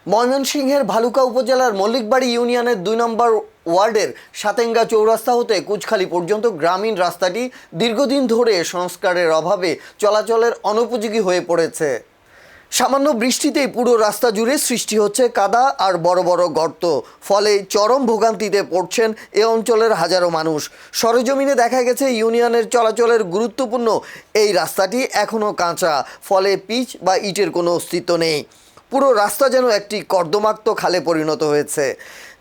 ময়মনসিংহের ভালুকা উপজেলার মল্লিকবাড়ি ইউনিয়নের ২ নম্বর ওয়ার্ডের সাতেঙ্গা চৌরাস্তা হতে কুচখালী পর্যন্ত গ্রামীণ রাস্তাটি দীর্ঘদিন ধরে সংস্কারের অভাবে চলাচলের অনুপযোগী হয়ে পড়েছে। সামান্য বৃষ্টিতেই পুরো রাস্তা জুড়ে সৃষ্টি হচ্ছে কাদা আর বড় বড় গর্ত, ফলে চরম ভোগান্তিতে পড়ছেন এ অঞ্চলের হাজারো মানুষ। সরেজমিনে দেখা গেছে ইউনিয়নের চলাচলের গুরুত্বপূর্ণ এই রাস্তাটি এখনও কাঁচা, ফলে পিচ বা ইটের কোনো অস্তিত্ব নেই। পুরো রাস্তা যেন একটি কর্দমাক্ত খালে পরিণত হয়েছে।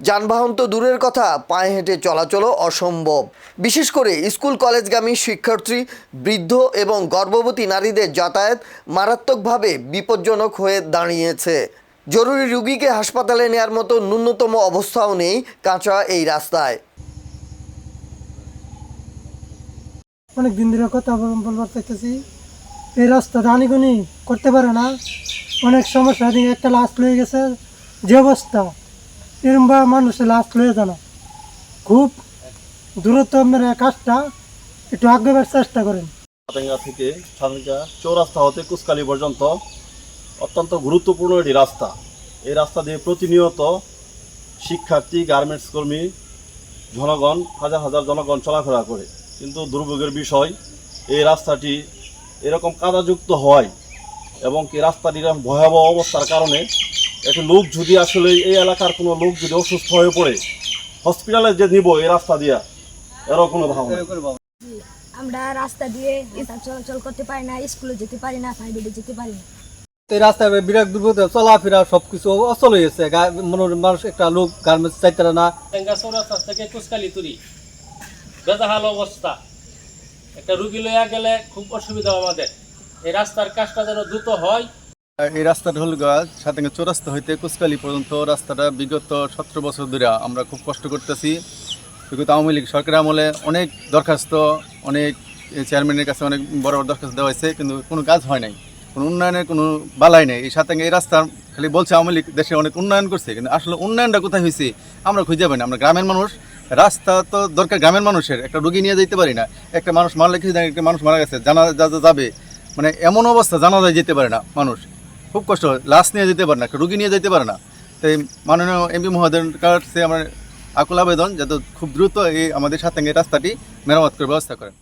যানবাহন তো দূরের কথা, পায়ে হেঁটে চলাচলও অসম্ভব। বিশেষ করে স্কুল কলেজগামী শিক্ষার্থী, বৃদ্ধ এবং গর্ভবতী নারীদের যাতায়াত মারাত্মকভাবে বিপজ্জনক হয়ে দাঁড়িয়েছে। জরুরি রোগীকে হাসপাতালে নেওয়ার মতো ন্যূনতম অবস্থাও নেই কাঁচা এই রাস্তায়। অনেক দিন ধরে কথা বলবার চাইতেছি, এই রাস্তাটা আনিগুনি করতে পারে না, অনেক সমস্যা। একটা লাশ লয়ে গেছে, যে অবস্থা এরমবা মানুষের লাশ লয়ে যায় না। খুব দূরত্ব কাজটা একটু আগাবার চেষ্টা করেন। সাতেঙ্গা থেকে সাতেঙ্গা চৌরাস্তা হতে কুচখালী পর্যন্ত অত্যন্ত গুরুত্বপূর্ণ একটি রাস্তা। এই রাস্তা দিয়ে প্রতিনিয়ত শিক্ষার্থী, গার্মেন্টস কর্মী, জনগণ, হাজার হাজার জনগণ চলাফেরা করে। কিন্তু দুর্ভোগের বিষয়, এই রাস্তাটি এরকম কাদাযুক্ত হওয়ায় এবং কি রাস্তাটির ভয়াবহ অবস্থার কারণে একটি লোক যদি আসলে এই এলাকার কোনো লোক যদি অসুস্থ হয়ে পড়ে, হসপিটালে যে নিব এই রাস্তা দিয়া, এরও কোনো ভাবনা। আমরা রাস্তা দিয়ে চলাচল করতে পারি না, স্কুলে যেতে পারি না, প্রাইভেটে যেতে পারি না। এই রাস্তায় বিরাট দুর্ভোগ, চলাফেরা সবকিছু অচল হয়ে গেছে। মানুষ একটা লোক গার্মেন্টস চাইতে না। চৌরাস্তা থেকে কুচখালী তুরি বেজাহাল অবস্থা, একটা রুগী লইয়া গেলে খুব অসুবিধা আমাদের। এই রাস্তার কাজটা যেন দ্রুত হয়। এই রাস্তাটা হল সাতেঙ্গা চৌরাস্তা হইতে কুচখালী পর্যন্ত রাস্তাটা বিগত 17 বছর ধরে আমরা খুব কষ্ট করতেছি। বিগত আওয়ামী লীগ সরকার আমলে অনেক দরখাস্ত, অনেক চেয়ারম্যানের কাছে অনেক বড় বড় দরখাস্ত দেওয়া হয়েছে, কিন্তু কোনো কাজ হয় নাই, কোনো উন্নয়নের কোনো বালাই নেই। এই সাতেঙ্গা এই রাস্তা খালি বলছে আওয়ামী লীগ দেশে অনেক উন্নয়ন করছে, কিন্তু আসলে উন্নয়নটা কোথায় হয়েছে আমরা খুঁজে পাই না। আমরা গ্রামের মানুষ, রাস্তা তো দরকার গ্রামের মানুষের। একটা রুগী নিয়ে যেতে পারি না, একটা মানুষ মারলে কিছু একটা মানুষ মারা গেছে, জানা যাবে, মানে এমন অবস্থা জানা যায় যেতে পারে না মানুষ, খুব কষ্ট হয়। লাশ নিয়ে যেতে পারে না, একটা রুগী নিয়ে যেতে পারে না। তাই মাননীয় এমপি মহোদয়ের কাছে আমার আকুল আবেদন যাতে খুব দ্রুত এই আমাদের সাতেঙ্গা রাস্তাটি মেরামত করে ব্যবস্থা করেন।